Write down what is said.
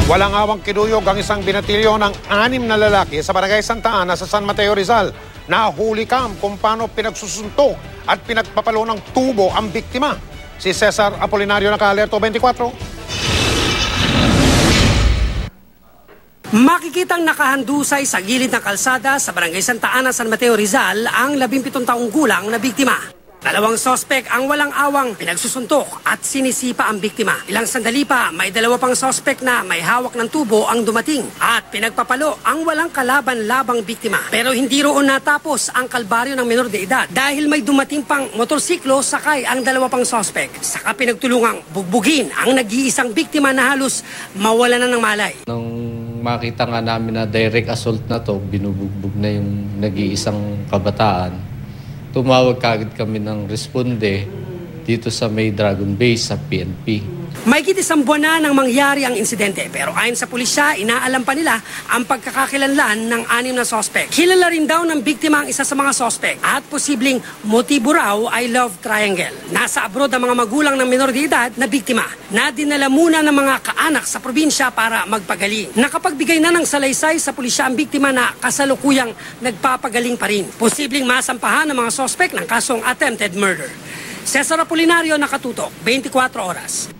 Walang awang kinuyog ang isang binatilyo ng 6 na lalaki sa Barangay Santa Ana sa San Mateo, Rizal. Nahuli kam kung paano pinagsusuntok at pinagpapalo ng tubo ang biktima. Si Cesar Apolinario, naka-alerto 24. Makikitang nakahandusay sa gilid ng kalsada sa Barangay Santa Ana, San Mateo, Rizal ang 17 taong gulang na biktima. 2 sospek ang walang awang pinagsusuntok at sinisipa ang biktima. Ilang sandali pa, may 2 pang sospek na may hawak ng tubo ang dumating at pinagpapalo ang walang kalaban-labang biktima. Pero hindi roon natapos ang kalbaryo ng menor de edad dahil may dumating pang motorsiklo sakay ang 2 pang sospek. Saka pinagtulungang bugbugin ang nag-iisang biktima na halos mawala na ng malay. Nung makita nga namin na direct assault na to, binubugbog na yung nag-iisang kabataan, tumawag kagad kami ng responde dito sa may Dragon Base sa PNP. Mahigit 1 buwan na nang mangyari ang insidente pero ayon sa pulisya, inaalam pa nila ang pagkakakilanlan ng 6 na sospek. Kilala rin daw ng biktima ang isa sa mga sospek at posibleng motibo raw ay love triangle. Nasa abroad ang mga magulang ng menor de edad na biktima na dinala muna ng mga kaanak sa probinsya para magpagaling. Nakapagbigay na ng salaysay sa pulisya ang biktima na kasalukuyang nagpapagaling pa rin. Posibleng masampahan ng mga sospek ng kasong attempted murder. Cesar Apolinario, nakatutok, 24 oras.